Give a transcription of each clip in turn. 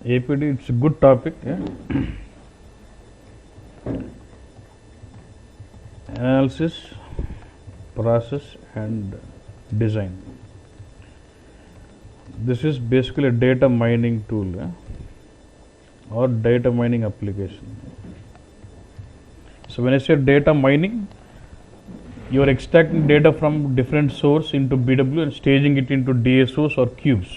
APD, it's a good topic. Yeah? Analysis, process and design. This is basically a data mining tool, yeah? Or data mining application. So when I say data mining, you are extracting data from different source into BW and staging it into DSOs or cubes.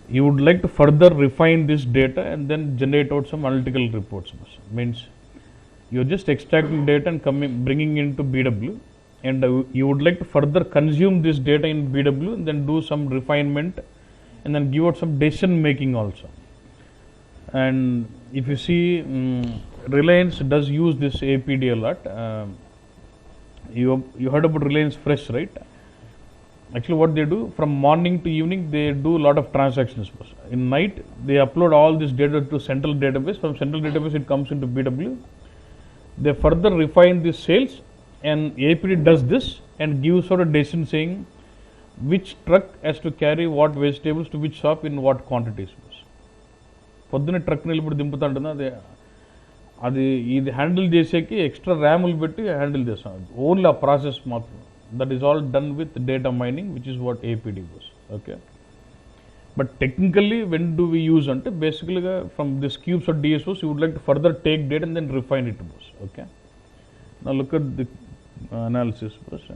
You would like to further refine this data and then generate out some analytical reports. Means you're just extracting data and bringing into BW, and you would like to further consume this data in BW and then do some refinement and then give out some decision making also. And if you see, Reliance does use this APD a lot. You heard about Reliance Fresh, right? Actually, what they do from morning to evening, they do a lot of transactions. In night, they upload all this data to central database. From central database, it comes into BW. They further refine the sales, and APD does this and gives out a decision saying which truck has to carry what vegetables to which shop in what quantities. పొద్దున్న truck నిలబడి దింపుతుంటున్నా అది ఇది handle చేసేకి extra ర్యాములు పెట్టి handle చేస్తాం. Only ఆ process మాత్రం. That is all done with data mining, which is what APD was. Okay, but technically when do we use అంటే బేసికల్గా from this cubes or DSOs you would like to further take data and then refine it boss. Okay, now look at the analysis boss.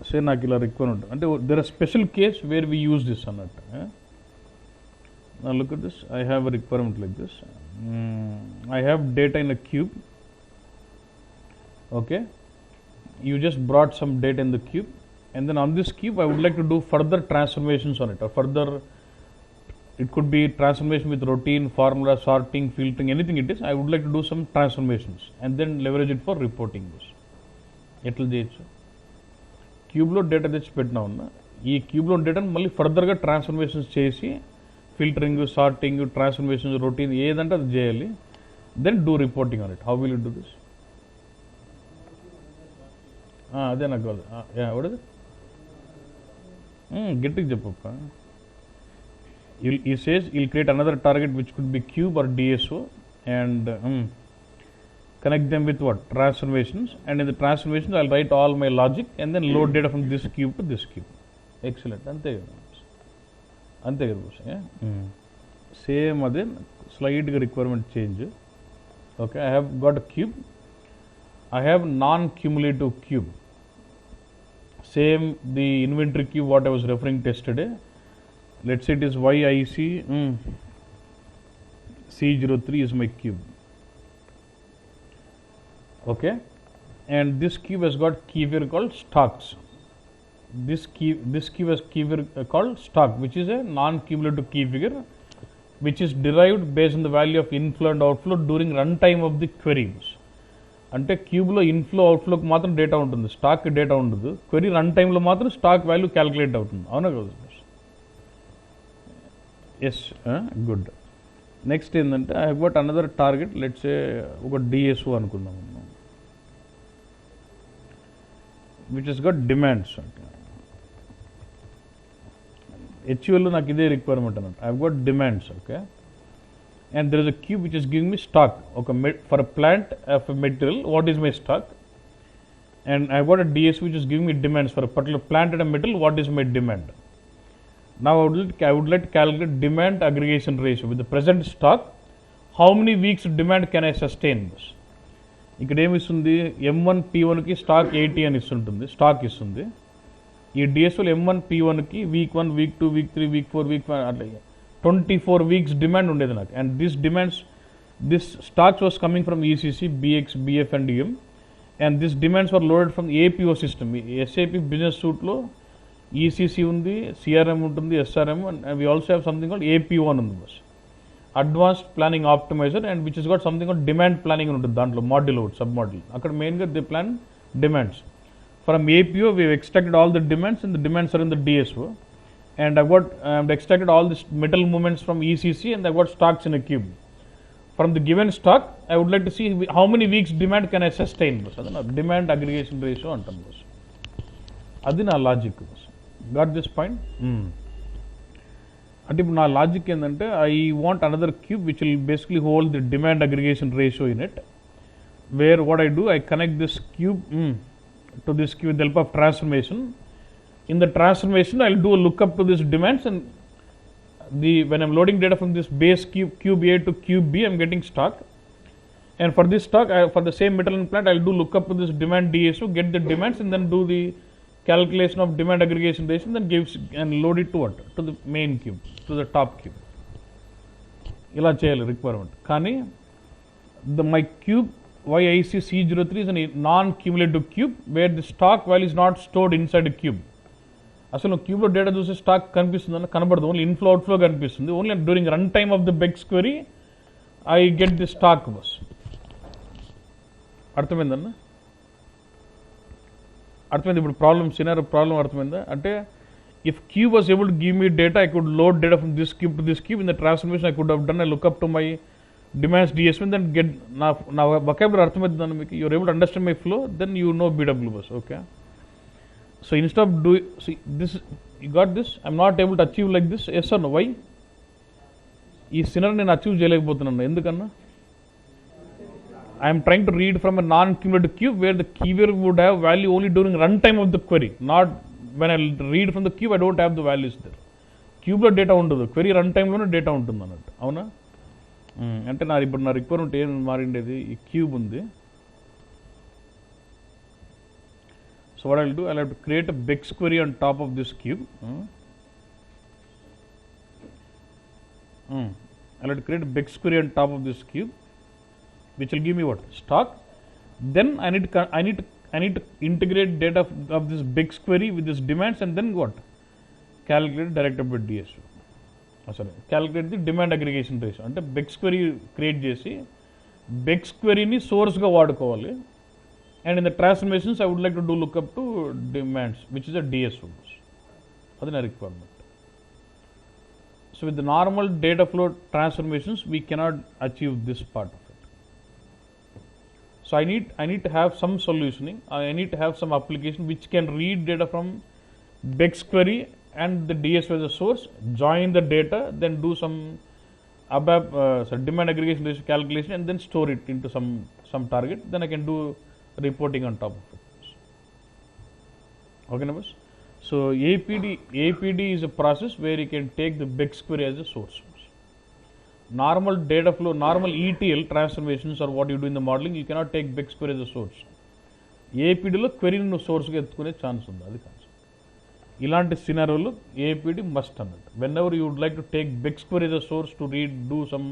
Say నాకు ఇలా requirement అంటే there are special case where we use this అన్నట్టు. Now look at this. I have a requirement like this. I have data in a cube. Okay, you just brought some data in the cube, and then on this cube I would like to do further transformations on it, or further it could be transformation with routine, formula, sorting, filtering, anything it is. I would like to do some transformations and then leverage it for reporting this. ఎట్లా చేయొచ్చు? క్యూబ్లో data తెచ్చి పెట్టినా ఉన్నా ఈ క్యూబ్లో డేటాను మళ్ళీ ఫర్దర్గా transformations చేసి ఫిల్టరింగ్, సార్టింగ్, ట్రాన్స్ఫర్మేషన్స్, రొటీన్ ఏదంటే అది చేయాలి. Then do reporting on it. How will you do this? అదే నాకు కాదు. ఎవడది గట్టిగా చెప్పప్ప. He says will create another target which could be cube or DSO and connect them with what? Transformations. And in the transformations I'll write all my logic and then load data from this cube to this cube. Excellent. అంతే కదా, అంతే కదా boss. Same అదే స్లైడ్గా requirement change. Okay, I have got a cube. I have non cumulative cube. Same the inventory cube what I was referring yesterday. Let's it is YIC C03 is my cube. Okay, and this cube has got keyword called stocks. This cube has keyword called stock, which is a non-cumulative key figure, which is derived based on the value of inflow and outflow during runtime of the queries. అంటే క్యూబ్లో inflow అవుట్ఫ్లోకి మాత్రం data ఉంటుంది, stock data ఉండదు. Query run టైంలో మాత్రం stock value calculate అవుతుంది. అవునా కదా? Yes, good. Next ఏంటంటే I have got another target. Let's a ఒక డిఎస్ఓ అనుకుందాం, విచ్ ఇస్ గట్ డిమాండ్స్. హెచ్యుఎల్లో నాకు ఇదే రిక్వైర్మెంట్ అన్నట్టు. I have got demands. Okay, and there is a cube which is giving me stock. ఒక for a plant of a material what is my stock, and I have got a DS which is giving me demands for a particular plant and a material what is my demand. Now I would like to calculate demand aggregation ratio with the present stock. How many weeks demand can I sustain this? ఇక్కడ ఏమి ఇస్తుంది? M1 P1కి stock 80 అని ఇస్తుంటుంది, stock ఇస్తుంది. ఈ డిఎస్ఓలో M1 P1కి week 1, week 2, week 3, week 4, week 5 అట్లా 24 weeks demand ఉండేది నాకు. And this stocks was coming from ECC, BX, BF and EM, and this demands were loaded from APO system. SAP business సూట్లో ECC ఉంది, CRM ఉంటుంది, SRM, and we also have something called AP1 ఉంది boss, advanced planning optimizer, and which is got something called demand planning ఉంటుంది. దాంట్లో module ఒకటి, sub module. అక్కడ మెయిన్గా they plan demands. From APO we extracted all the demands, and the demands are in the DSO, and I've extracted all this metal movements from ECC, and I've got stocks in a cube. From the given stock, I would like to see how many weeks demand can I sustain బస్. అదే నా demand aggregation ratio అంటాం బస్. అది నా logic బస్. Got this point? అంటే ఇప్పుడు నా లాజిక్ ఏంటంటే I want another cube which will basically hold the demand aggregation ratio in it, where what I do I connect this cube to this queue with the help of transformation. In the transformation, I'll do a lookup to this demands, and when I'm loading data from this base cube A to cube B, I'm getting stock. And for this stock, for the same metal and plant, I'll do lookup to this demand DSO, get the demands, and then do the calculation of demand aggregation ratio, then gives and load it to what? To the main cube, to the top cube. ఇలా చేయాలి requirement. కానీ my cube YIC C03 is a non-cumulative cube where the stock value is not stored inside a cube. అసలు క్యూబ్లో data చూస్తే stock కనిపిస్తుందని కనబడదు, only inflow outflow కనిపిస్తుంది. Only during run time of the BEx query I get the stock boss. అర్థమైందన్న? అర్థమైంది ఇప్పుడు problem scenario problem అర్థమైందా? అంటే if cube was able to give me data, I could load data from this cube to this cube. In the transformation I could have done I lookup to my demands DSO, then get నా vocabulary అర్థమవుతుందని మీకు, you're able to understand my flow, then you know BW bus. Okay, so instead of doing, see this, you got this, I'm not able to achieve like this, yes or no? Why? ఈ scenario నేను achieve చేయలేకపోతున్నాను ఎందుకన్నా? I'm trying to read from a non cumulative cube where the keyword would have value only during run time of the query, not when I read from the cube I don't have the values there. క్యూబ్లో data ఉండదు, query run టైంలోనే data ఉంటుంది అన్నట్టు. అవునా? అంటే ఇప్పుడు నా requirement ఏం మారిండేది, ఈ క్యూబ్ ఉంది. So what I'll do, I'll have to create a Beck's query on top of this cube. I'll have to create a BEX query on top of this cube, which will give me what? Stock. Then I need to integrate data of this BEX query with this demands, and then what? Calculate direct debit DSO. Sorry, calculate the demand aggregation ratio. అంటే BEX query create చేసి BEX queryని సోర్స్గా వాడుకోవాలి. And in the transformations, I would like to do lookup to demands, which is a DSO. అది నా requirement. So with the normal data flow transformations, we cannot achieve this part of it. So I need to have some solutioning. I need to have some application which can read data from BEX query and the DSO as a source, join the data, then do some demand aggregation ratio calculation, and then store it into some target. Then I can do reporting on top of it. Okay, numbers. So APD is a process where you can take the BEX query as a source. Normal data flow, normal ETL transformations or what you do in the modeling, you cannot take BEX query as a source. APDలో క్వెరీని సోర్స్గా ఎత్తుకునే chance ఉంది, అది concept. ఇలాంటి సినారియోలో APD must అన్నట్టు. Whenever you would like to take BEX query as a source to read, do some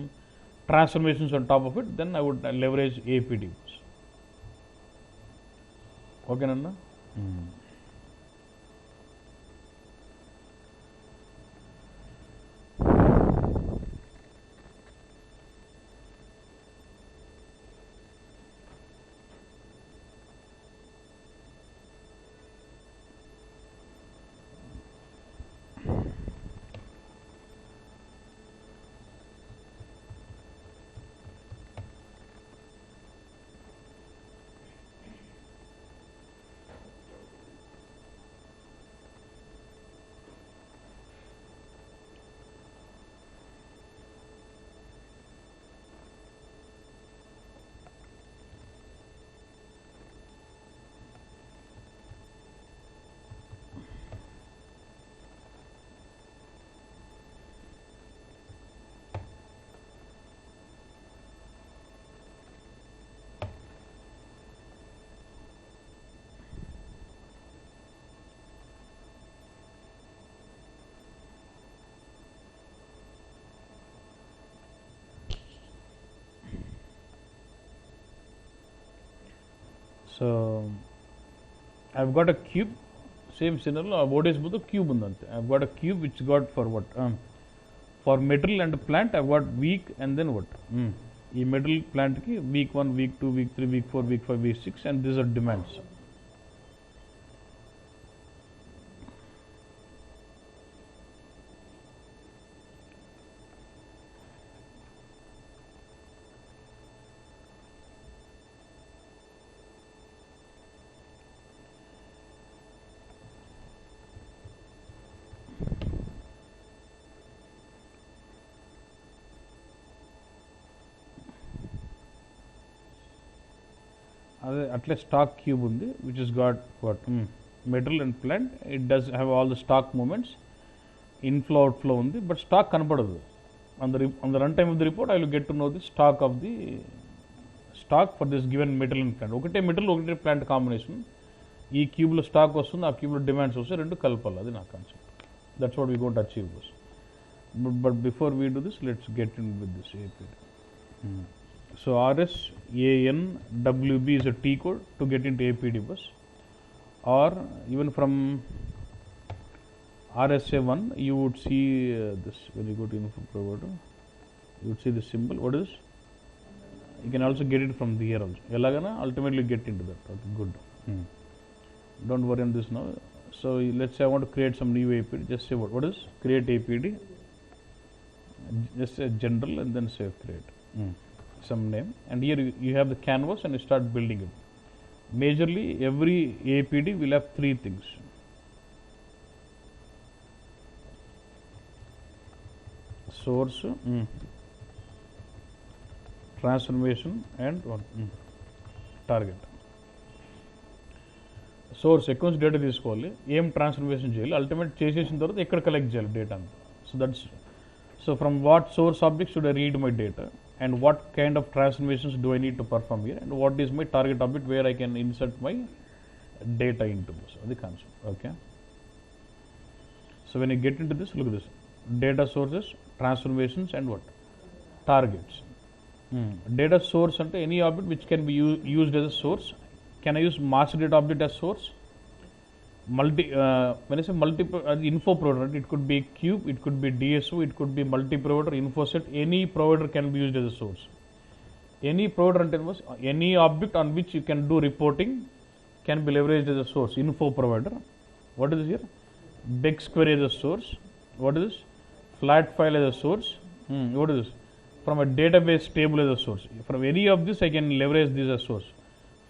transformations on top of it, then I would leverage APD. ఓకేనన్నా? So I've got a cube, same scenario, what is the cube undante. I've got a cube which got for what? For metal and plant, I've got week and then what? ఈ metal plant ki week 1, week 2, week 3, week 4, week 5, week 6, and these are demands. అదే అట్లే stock cube ఉంది which is got what material and plant. It does have all the stock movements, inflow outflow ఉంది, but stock కనపడదు. on the runtime of the report I will get to know the stock of the stock for this given metal and plant. ఒకటే material ఒకటే plant combination, ఈ క్యూబ్లో stock వస్తుంది, ఆ క్యూబ్లో demands వస్తాయి, రెండు కలపాలి. అది నా concept. That's what we got achieve this. But before we do this let's get in with this APD. So RSANWB is a T code to get into APD bus, or even from RSA1 you would see this when you go to info provider, you would see this symbol. What is? You can also get it from here also. Elagana ultimately get into that. Okay, good. Don't worry on this now. So let's say I want to create some new APD. Just say what is create APD. Just say general and then say create some name. And here you have the canvas and you start building it. Majorly every APD will have three things. Source, transformation and target. Source ఎక్కడి నుంచి data తీసుకోవాలి, ఏం transformation చేయాలి, ultimate చేసేసిన తర్వాత ఎక్కడ collect చేయాలి data అంతా. So from what source object should I read my data, and what kind of transformations do I need to perform here, and what is my target object where I can insert my data into this. అది concept. Okay, so when you get into this, look this data sources, transformations and what? Targets. Data source ante any object which can be used as a source. Can I use master data object as source? When I say info provider, it could be cube, it could be DSO, it could be multi-provider, info set. Any provider can be used as a source. Any provider ante any object on which you can do reporting can be leveraged as a source. Info provider. What is here? BigQuery as a source. What is this? Flat file as a source. What is this? From a database table as a source. From any of this I can leverage this as source.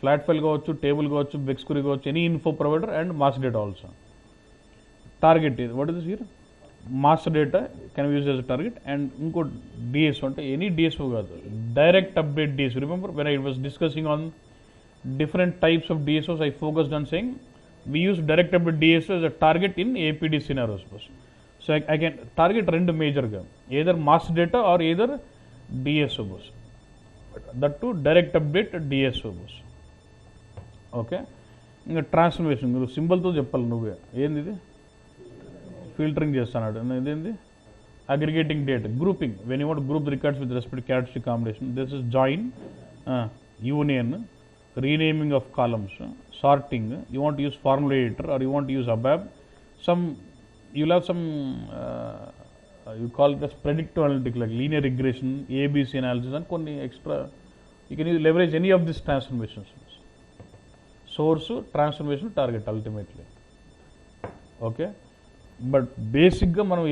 Flat file gochu, table gochu, BigQuery gochu, any info provider and master data also. Target is, what is this here? Master data can be used as a target, and inko DSO ante any DSO kaadu, direct update DSO. Remember when I was discussing on different types of DSOs, I focused on saying we use direct update DSO as a target in APD scenarios. So I can target rendu major ga, either master data or either DSO bus. That too direct update DSO bus. Okay, ఇంకా transformation మీరు సింబల్తో చెప్పాలి. నువ్వే ఏంది ఇది filtering చేస్తున్నాడు, ఇదేంది aggregating data, grouping. When you want group records with respect characteristic combination, this is join, union, renaming of columns, sorting. You want to use formula editor or you want to use ABAP. You'll have some you call it as predictive analytics like linear regression, ABC analysis, and కొన్ని extra. You can leverage any of these transformations. Source, transformation, target ultimately. Okay, but బేసిక్గా మనం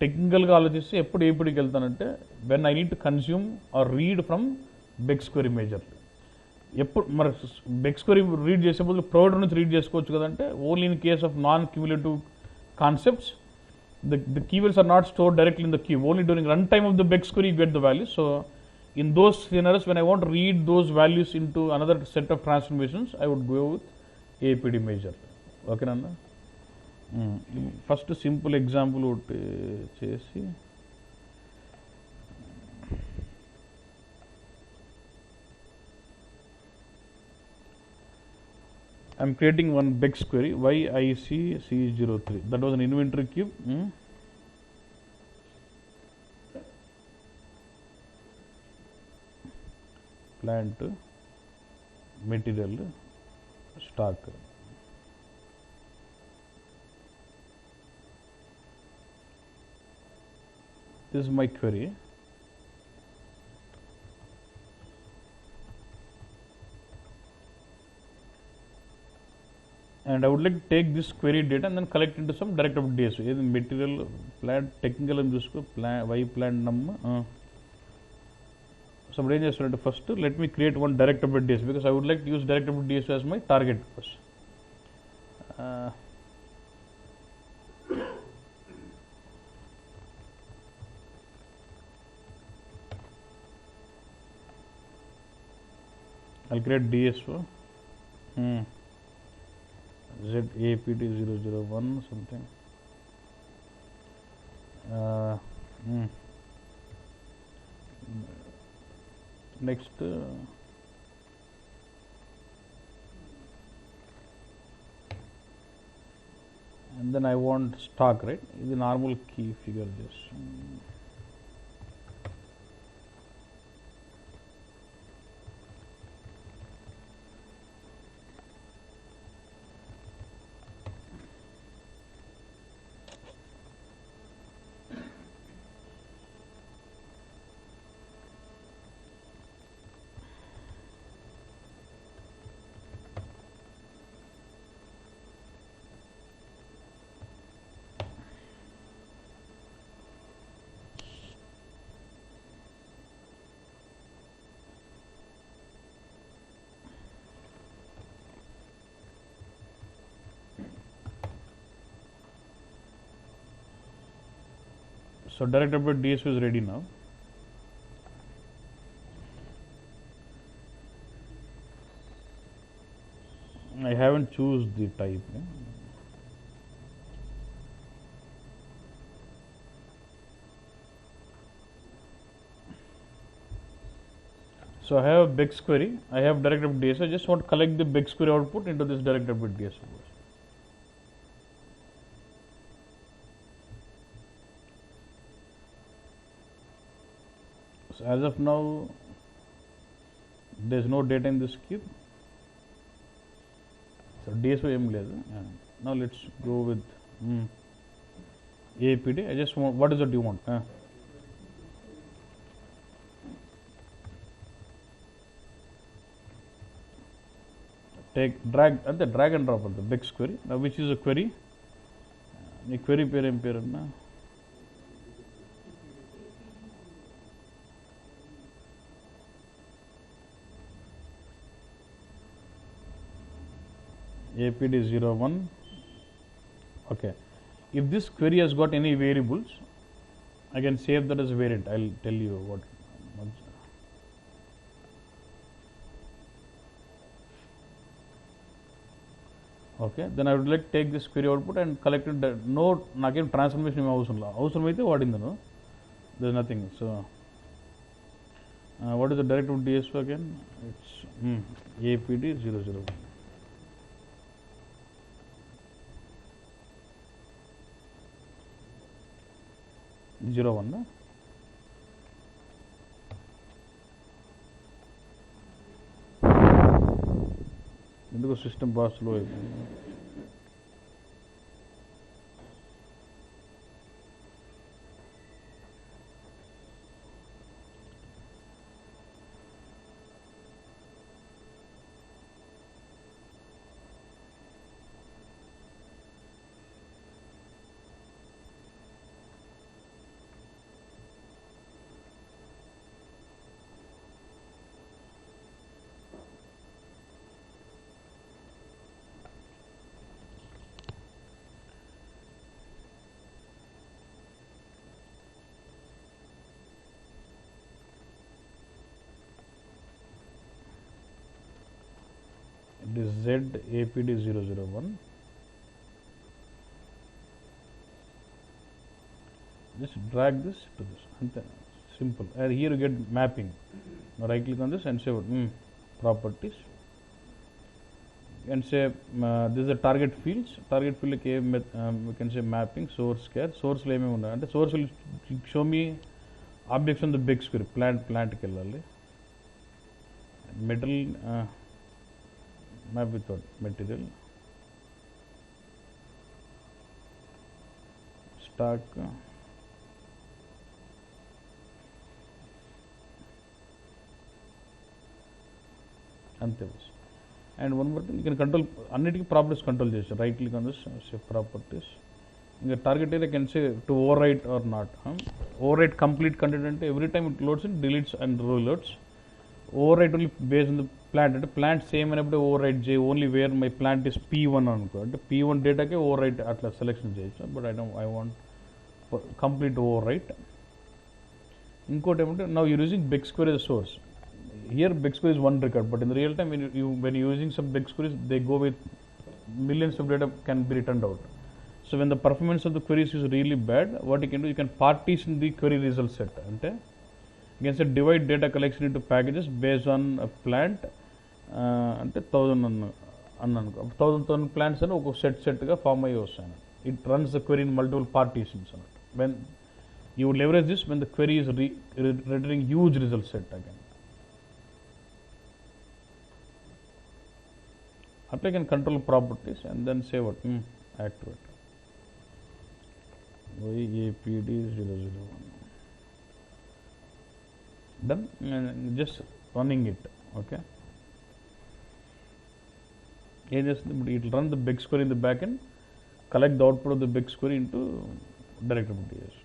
టెక్నికల్గా ఆలోచిస్తే ఎప్పుడు ఏపీడికి వెళ్తానంటే when I need to consume or read from BigQuery majorly. ఎప్పుడు మరి BigQuery రీడ్ చేసే బదులు ప్రొవైడర్ నుంచి రీడ్ చేసుకోవచ్చు కదంటే only in case of non cumulative concepts the keywords are not stored directly in the queue. Only during runtime of the BigQuery you get the values. So in those scenarios when I want to read those values into another set of transformations, I would go with APD measure. Okay nanda. First simple example ఒకటి చేసి I am creating one BigQuery YICC03. That was an inventory cube. Plant, material, stock. This is my query. And I would like to take this query data and then collect into some direct update DSO. Either material, plant, technical and this Y plant number. So what I am first let me create one direct update DSO because I would like to use direct update DSO as my target first. I'll create DSO. ZAPD001 something. Next, and then I want stock, right? The normal key figure just. So direct update DSO is ready now. I haven't choose the type. So I have a BEX query. I have direct update DSO. I just want to collect the BEX query output into this direct update DSO. So as of now, there is no data in this queue. So DSO em ledu. Now let's go with APD. I just want, what is it you want? Take drag at the drag and drop of the BEX query. Now which is a query? The query pair em pair na. APD01. Okay. If this query has got any variables, I can save that as a variant. I'll tell you what. Okay. Then I would like to take this query output and collect it. No, again transformation avasam. There's nothing. So what is the direct DSO again? It's APD001. Zero one. ఎందుకు system బాగా slow అయిపోయింది. It is ZAPD001. Just drag this to this. Simple. And here you get mapping. Now right click on this and say properties. And say this is the target fields. Target field like we can say mapping source care. Source leme unda. And source will show me objects on the BEX query. Plant kellali. Metal. Map without material, stock, ante. And one more thing, you can control annitiki properties control cheyachu. Right click on this, say properties. In the target area, can say to overwrite or not. Overwrite complete content ante every time it loads it deletes and reloads. Overwrite only based on the plant. At plant same and overwrite J only where my plant is P1 anko. P1 data ke overwrite atla selection cheyachu. But I want complete overwrite. Incote now you're using BEX query as a source. here BigQuery is one record, but in the real time when you're using some BigQueries, they go with millions of data can be returned out. So when the performance of the queries is really bad, what you can do, you can partition the query result set. Ante you can say divide data collection into packages based on a plant. అంటే 1000 అన్నాను 1000 plants అని ఒక సెట్గా form అయ్యి వస్తాను. It runs the query in multiple partitions అన్నట్టు. When you would leverage this when the query is returning huge result set again. అట్లా can control properties and then save it, activate YAPD001 done, just running it. Okay, it will run the BigQuery in the backend, collect the output of the BigQuery into DirectMTS.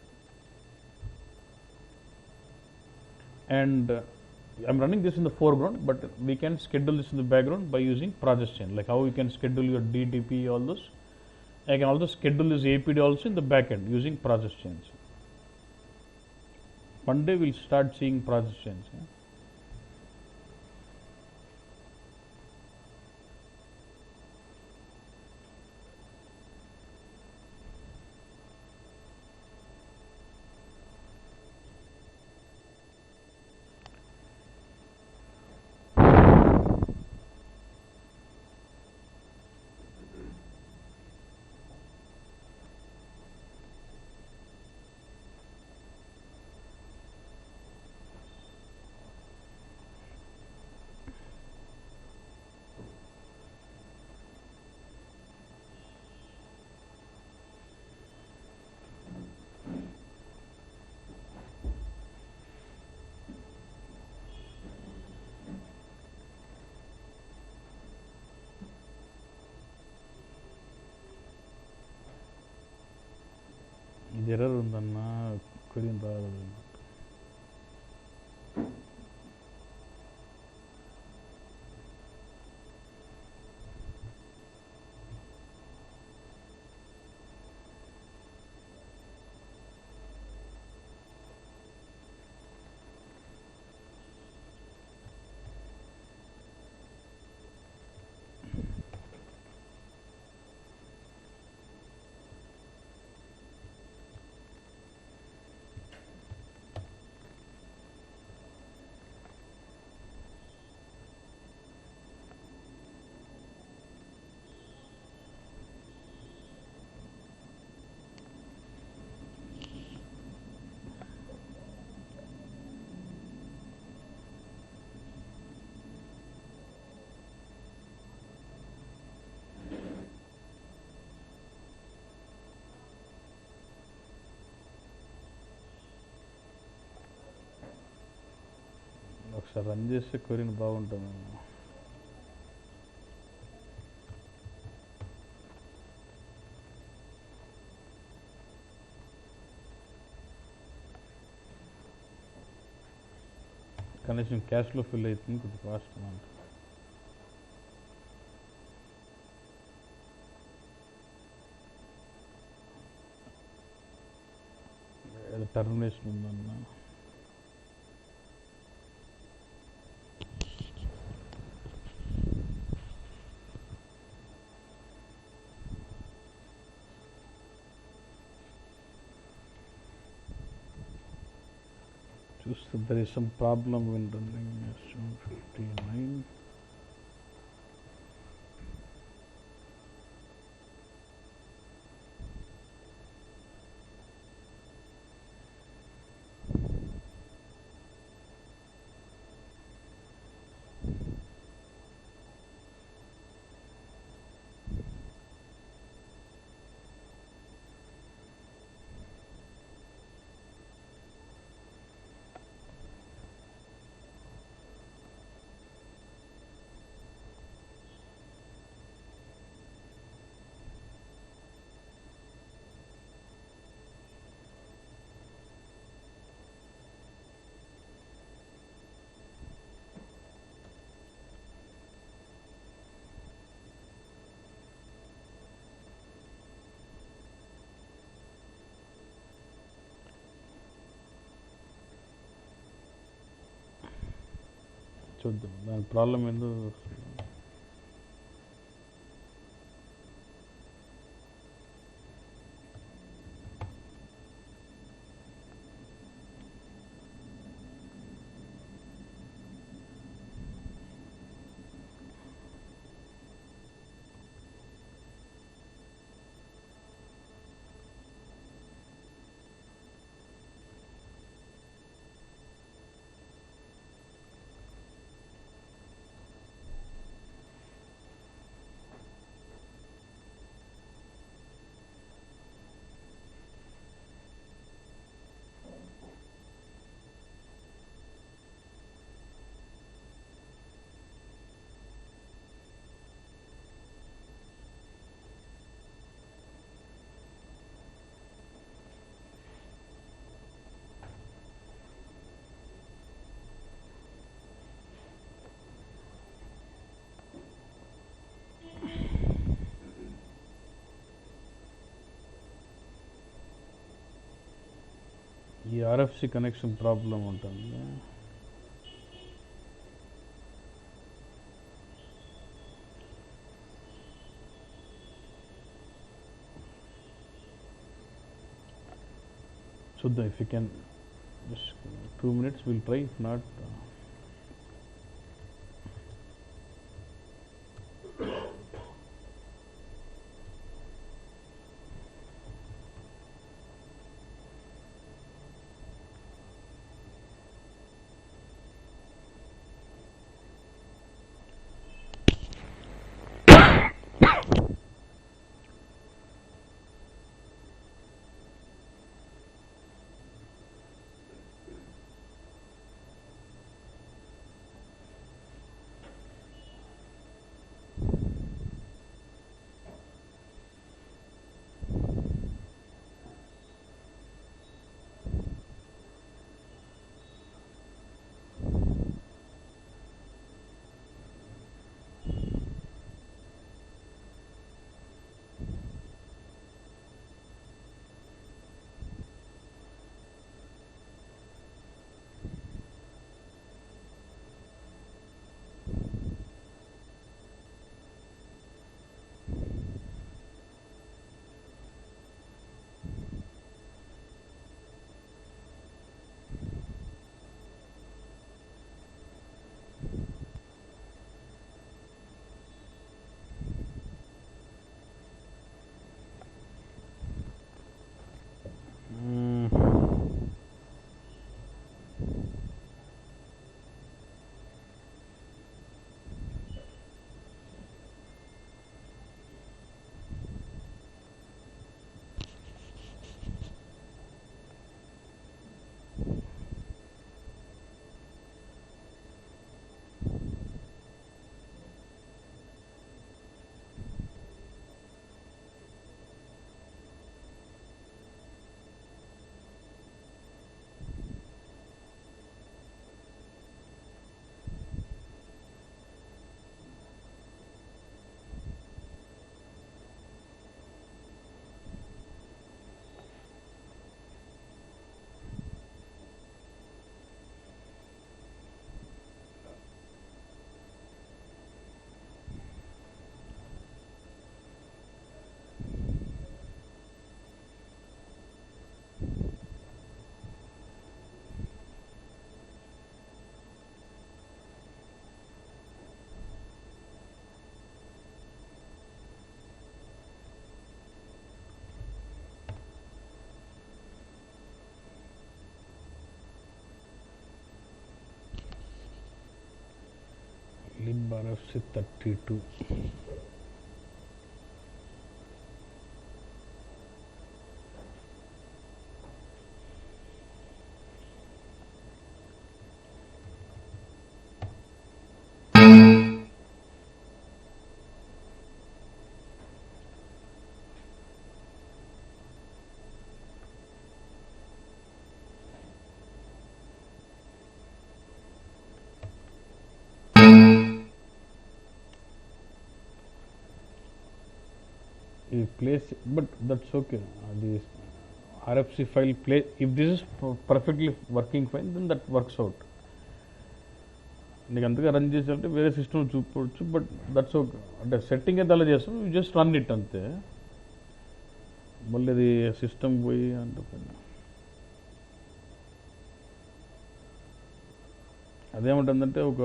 And I'm running this in the foreground, but we can schedule this in the background by using process chain, like how you can schedule your DTP, all those. I can also schedule this APD also in the backend using process chains. One day we'll start seeing process chains. ఇది error ఉందన్నా, query రాదు. ఒకసారి run చేస్తే క్వెరీని బాగుంటుంది. కనీసం క్యాష్లో fill అవుతుంది, కొద్దిగా fast అంట. టర్మినేషన్ ఉందన్నా. There is some problem when running S59. చూద్దాం దాని ప్రాబ్లం ఏందో. ఈ ఆర్ఎఫ్సి కనెక్షన్ ప్రాబ్లం ఉంటుంది. చూద్దాం. If you can just 2 minutes will try, if not lib RFC 32. Place, but that's okay. The RFC file play, if this is perfectly working fine, then that works out. నీకు అంతగా run చేసేటంటే వేరే system చూపవచ్చు, but that's okay. అంటే setting అయితే అలా చేస్తాం, you just run it అంతే. మళ్ళీ అది సిస్టమ్ పోయి అంటే అదేమంటుందంటే ఒక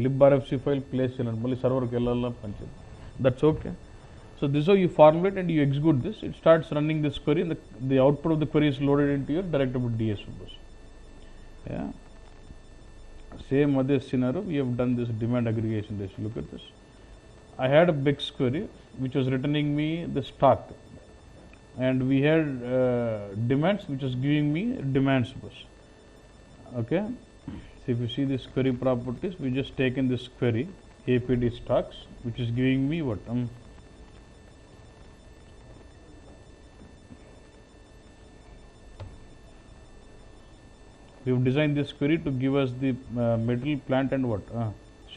libRFC ఫైల్ ప్లేస్ చేయాలంటే మళ్ళీ సర్వర్కి వెళ్ళాలా పనిచేయాలి. That's okay. So this is how you formulate and you execute this. It starts running this query and the output of the query is loaded into your directable DS bus. Yeah. Same other scenario, we have done this demand aggregation. Let's look at this. I had a BEX query which was returning me the stock, and we had demands which was giving me demands bus. Okay. So if you see this query properties, we just taken this query APD stocks which is giving me what we have designed this query to give us the metal, plant and what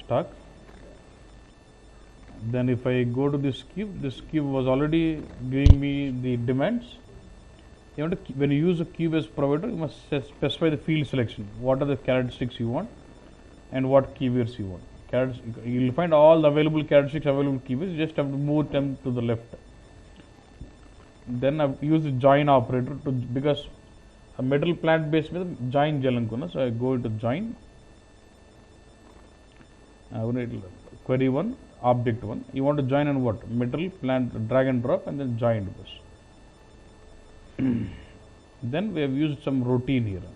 stock. Then if I go to this cube was already giving me the demands. When you use a cube as provider, you must specify the field selection. What are the characteristics you want and what keywords you want. You will find all the available characteristics, available keywords. You just have to move them to the left. Then I've used the join operator because a metal plant based with join jalankunna. So I go into join. Query 1, object 1. You want to join on what? Metal plant, drag and drop, and then joined this. Then we have used some routine here.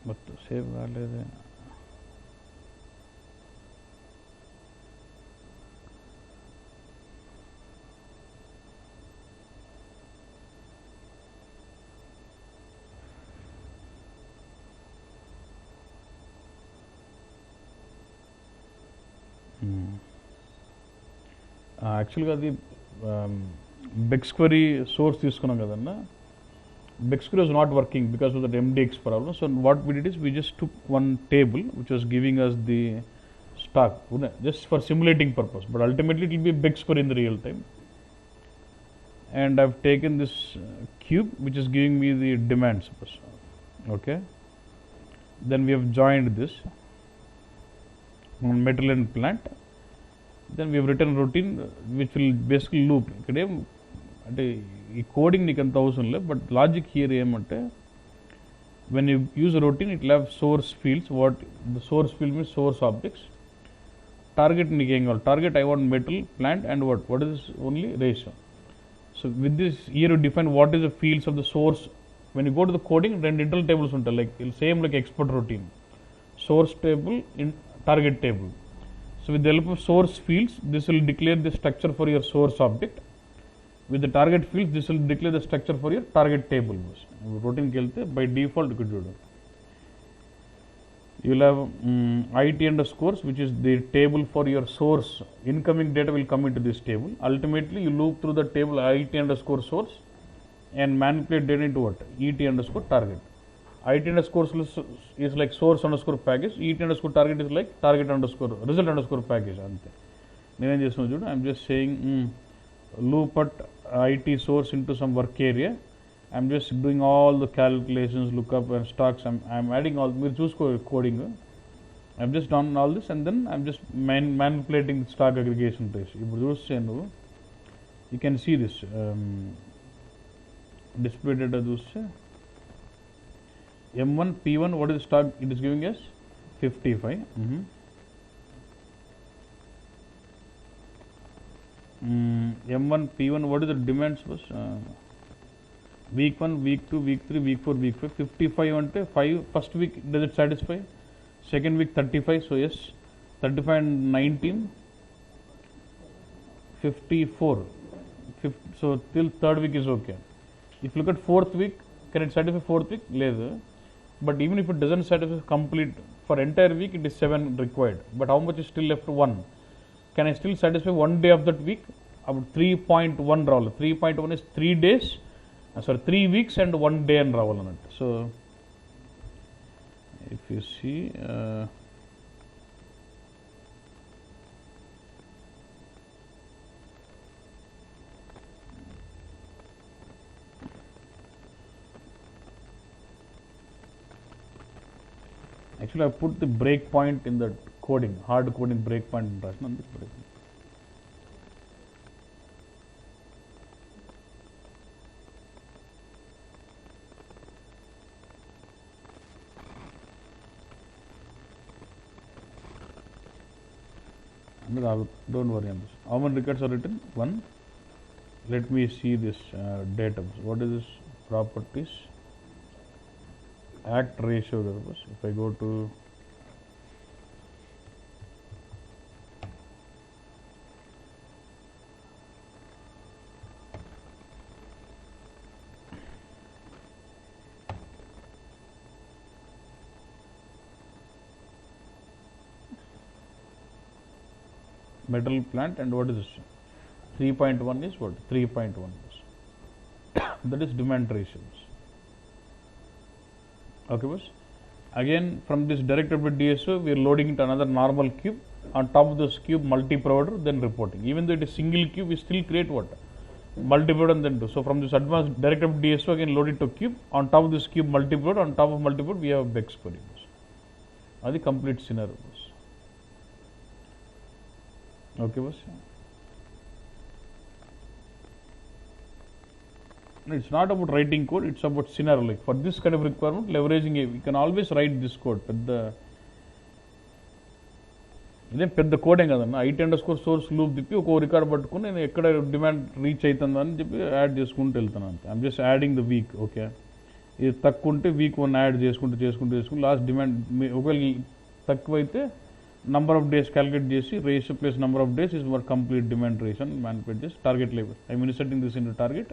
But save value. యాక్చువల్గా అది Beck's query source తీసుకున్నాం కదన్నా. Beck's query was not working because of that MDX problem. So what we did is we just took one table which was giving us the stock just for simulating purpose, but ultimately it will be Bex query in the real time. And I've taken this cube which is giving me the demands. Okay, then we have joined this on metal and plant. Then we have written routine which will basically loop. అంటే ఈ coding నీకు ఎంత అవసరం లేదు, but logic here ఏమంటే when you use a routine it will have source fields. What the source field means source objects. Target నీకు ఏం కావాలి, target I want metal, plant and what is only ratio. So with this here you define what is the fields of the source. When you go to the coding, రెండు internal tables ఉంటాయి, like same like export routine, source table in target table. So with the help of source fields this will declare the structure for your source object. With the target fields this will declare the structure for your target table. Routine ki velte by default you could do. You will have IT underscores which is the table for your source. Incoming data will come into this table. Ultimately you loop through the table IT underscore source and manipulate data into what? ET underscore target. IT underscore is like source underscore package. ET underscore target is like target underscore result underscore package. I'm just saying loop at IT source into some work area. I'm just doing all the calculations, lookup and stocks. I'm adding all. We'll choose coding. I've just done all this and then I'm just manipulating stock aggregation trace. You can see this display data. M1 P1. What is the stock? It is giving us 55. M1 P1. What is the demands was week 1, week 2, week 3, week 4, week 5. 55 ante 5 first week, does it satisfy? Second week 35, so yes. 35 and 19 54. So till third week is okay. If you look at fourth week, can it satisfy fourth week? Later. But even if it doesn't satisfy complete for entire week, it is 7 required. But how much is still left? 1. Can I still satisfy one day of that week? About 3.1 రావాలి. 3.1 is 3 days. 3 weeks and 1 day అని రావాలన్నట్టు. So if you see Actually, I put the breakpoint in the coding, hard coding breakpoint in Russian. Don't worry on this. How many records are written? 1. Let me see this data. What is this properties? Act ratio. If I go to metal plant, and what is this? 3.1 is what? 3.1 is that is demand ratios. Okay, boss. Again, from this directed DSO, we are loading into another normal cube. On top of this cube, multi-provider, then reporting. Even though it is single cube, we still create what? Multi-provider and then do. So from this advanced directed DSO, again load it to cube. On top of this cube, multi-provider. On top of multi-provider, we have BEX query. That's the complete scenario. Okay, boss. It's not about writing code, it's about scenario. Like for this kind of requirement, leveraging we can always write this code. పెద్ద code ఏం కదన్న IT_source loop తిప్పి ఒక record పట్టుకుని నేను ఎక్కడ demand reach అవుతుందని చెప్పి యాడ్ చేసుకుంటూ వెళ్తాను అంతే. I'm just adding the week. Okay, ఇది తక్కువ ఉంటే వీక్ 1 యాడ్ చేసుకుంటూ లాస్ట్ డిమాండ్ ఒకవేళ తక్కువైతే number of days calculate చేసి ratio plus number of days is what complete demand ratio and manipulate this target label. I'm inserting this into target.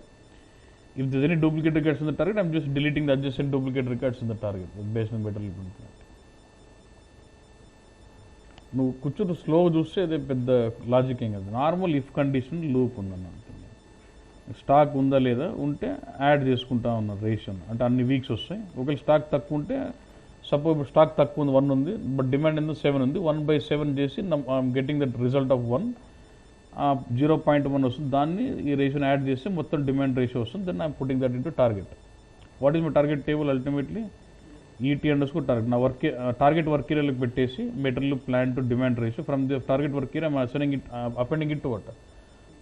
If there's any duplicate records in the target, I'm just deleting the adjacent duplicate records in the target based on better implement. నువ్వు కూర్చొని slow చూస్తే అదే పెద్ద logic ఏం కదా. Normal if condition loop ఉందన్న, stock ఉందా లేదా ఉంటే యాడ్ చేసుకుంటా ఉన్నారు రేషియోని, అంటే అన్ని వీక్స్ వస్తాయి. ఒకవేళ స్టాక్ తక్కువ ఉంటే సపోజ్ స్టాక్ తక్కువ ఉంది 1 ఉంది, బట్ డిమాండ్ ఎందుకు 7 ఉంది, 1/7 చేసి గెటింగ్ దట్ రిజల్ట్ ఆఫ్ 1 0.1 వస్తుంది. దాన్ని ఈ రేషియోని యాడ్ చేస్తే మొత్తం డిమాండ్ రేషియో వస్తుంది. Then I'm putting that into target. What is my target table? Ultimately ET_target. నా వర్క్ టార్గెట్ వర్క్ ఏరియాలోకి పెట్టేసి material plan to demand ratio from the target work area I'm assigning it, appending it to what?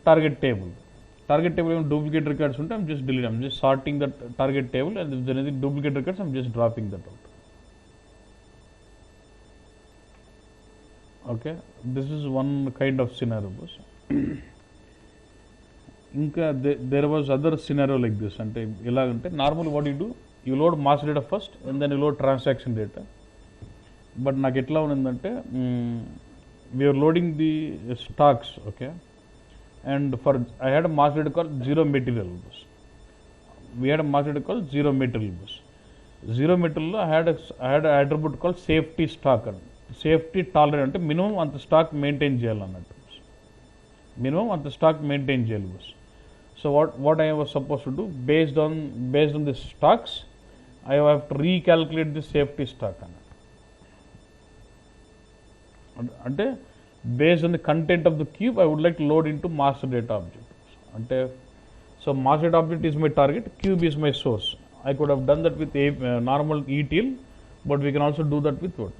Target table. Target table ఏమైనా duplicate records ఉంటే I'm just delete, I'm just sorting that target table, and if there is duplicate records I'm just dropping that out. Okay, this is one kind of scenario. ఇంకా there was other scenario like this. అంటే ఎలాగంటే normal what you do, you load mass data first and then you load transaction data. But నాకు ఎట్లా ఉన్నదంటే we're loading the stocks. Okay, and for I had mass data call zero material బస్. We had mass data call zero material బస్. Zero మెటీరియల్లో I had attribute call safety stock అని. Safety tolerant అంటే minimum అంత stock maintain చేయాలన్నట్టు, minimum అంత stock maintain చేయాలి బస్. So what I was suppose to do, based on the stocks I have to recalculate the safety stock అన్నట్టు. అంటే based on the content of the cube I would like to load into master data object. అంటే so master data object is my target, cube is my source. I could have done that with a normal ETL, but we can also do that with what?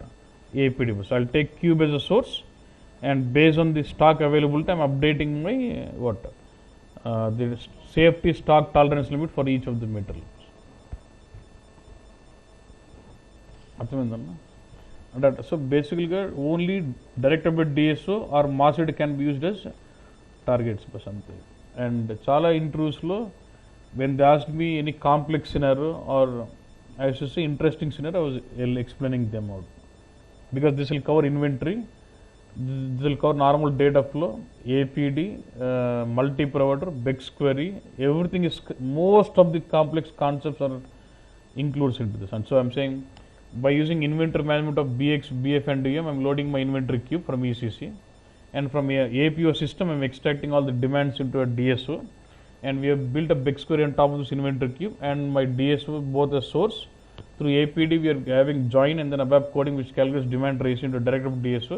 APD bus. I'll take cube as a source, and based on the stock availability, I'm updating my the safety stock tolerance limit for each of the materials. So basically, only directed DSO or masked can be used as targets for something. And chala intrudes lo, when they asked me any complex scenario or I should say interesting scenario, I was explaining them out. Because this will cover inventory, this will cover normal data flow, APD, multi-provider, BEX query, everything is, most of the complex concepts are includes into this. And so I'm saying, by using inventory management of BX, BF and DM, I'm loading my inventory cube from ECC, and from a APO system, I'm extracting all the demands into a DSO, and we have built a BEX query on top of this inventory cube, and my DSO both a source. Through APD, we are having join and then ABAP coding, which calculates demand ratio into directed DSO.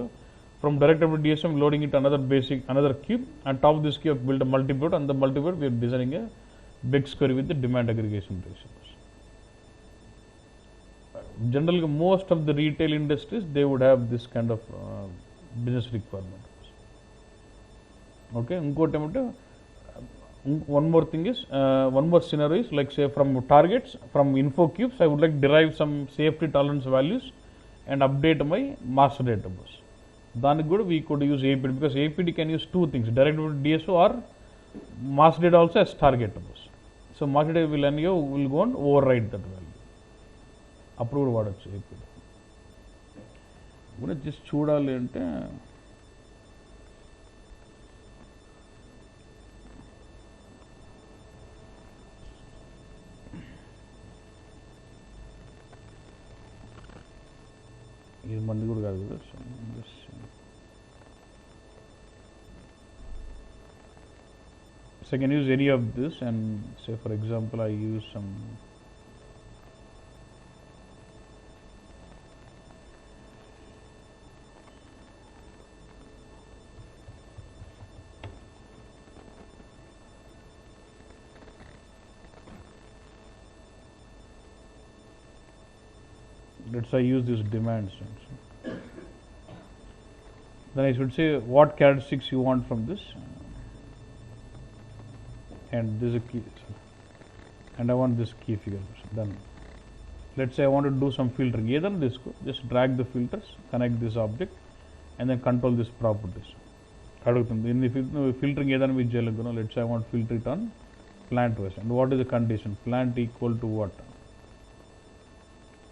From directed DSO, I'm loading it another cube. On top of this cube, I've built a multi-board, and the multi-board, we are designing a BEX query with the demand aggregation ratio. generally most of the retail industries, they would have this kind of business requirement. Okay, one more thing is, one more scenario is like say from targets, from info cubes, I would like derive some safety tolerance values and update my master database. Then good, we could use APD, because APD can use two things, direct DSO or master data also as target database. So master data will go and override that value. Approved వాడచ్చు APD. కూడా just చూడాలి అంటే ఇది మంది కూడా కాదు కదా. So I can use any of this, and say for example I use some let's say use this demands. Then I should say what characteristics you want from this, and this is a key, and I want this key figure. Then let's say I want to do some filtering. Either this, just drag the filters, connect this object, and then control this properties. In the filtering, let's say I want filter it on plant waste, and what is the condition? Plant equal to what?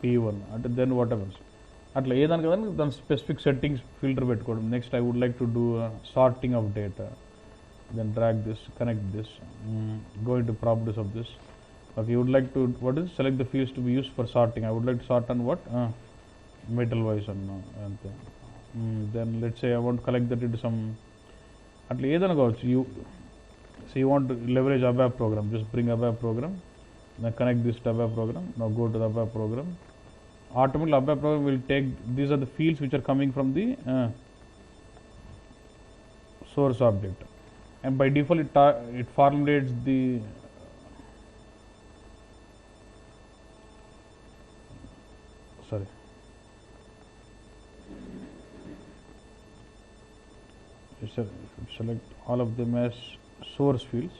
P1. And then what happens? అట్లా ఏదాని కదా దాని specific settings filter పెట్టుకోవడం. Next I would like to do sorting of data, then drag this, connect this, go into properties of this. Okay, you would like to, what is, select the fields to be used for sorting. I would like to sort on what? Metal wise and then let's say I want to collect that into some, at least you, so you want to leverage ABAP program, just bring ABAP program, then connect this to ABAP program. Now go to the ABAP program. Automatically ABAP program will take, these are the fields which are coming from the source object, and by default it formulates the select all of them as source fields.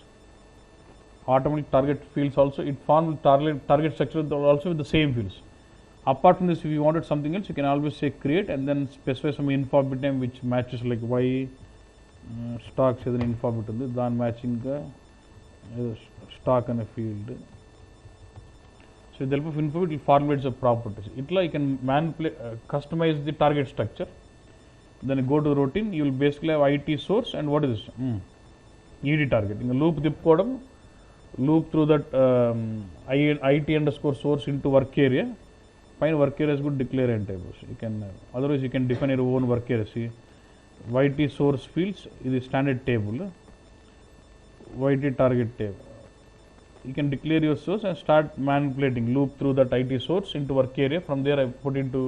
Automatic target fields also, it forms target structure also with the same fields. Apart from this, if you wanted something else, you can always say create and then specify some info bit name which matches, like y stocks ఏదైనా info bit ఉంది, దాని matching గా stock అనే field. So with the help of info bit, it formulates the properties. Itla you can customize the target structure. Then go to the routine, you will basically have IT source and what is this? ED target. In the loop తిప్పుకోవడం, loop through that IT underscore source into work area. Fine, work areas good declare and tables. You can otherwise you can define your own work area. See, YT source fields is the standard table. YT target table. You can declare your source and start manipulating, loop through that IT source into work area. From there I put into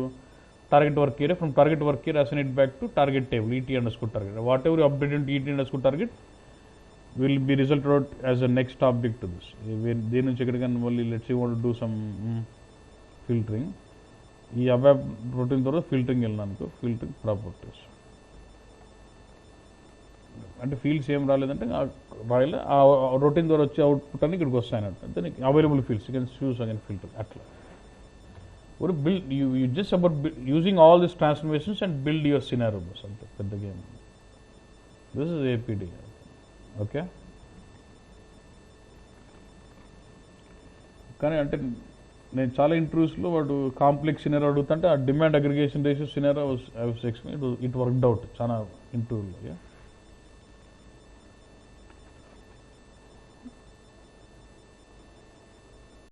target work area. From target work area assign it back to target table, ET underscore target. Whatever you update into ET underscore target will be resulted out as a next object to this. Let's say you want to do some filtering. ఈ ABAP routine ద్వారా filtering వెళ్ళినానుకో, filtering properties అంటే fields ఏం రాలేదంటే రాయలే, ఆ routine ద్వారా వచ్చే output అని ఇక్కడికి వస్తాయి అన్నట్టు. అంటే నీకు available fields you can choose again filter. అట్లా or build, you just about using all these transformations and build your scenario అంతే పెద్ద game. This is APD. Okay, కానీ అంటే నేను చాలా ఇంటర్వ్యూస్లో వాడు కాంప్లెక్స్ సినారియో అడుగుతుంటే ఆ demand aggregation ratio scenario it worked out చాలా ఇంటర్వ్యూలో.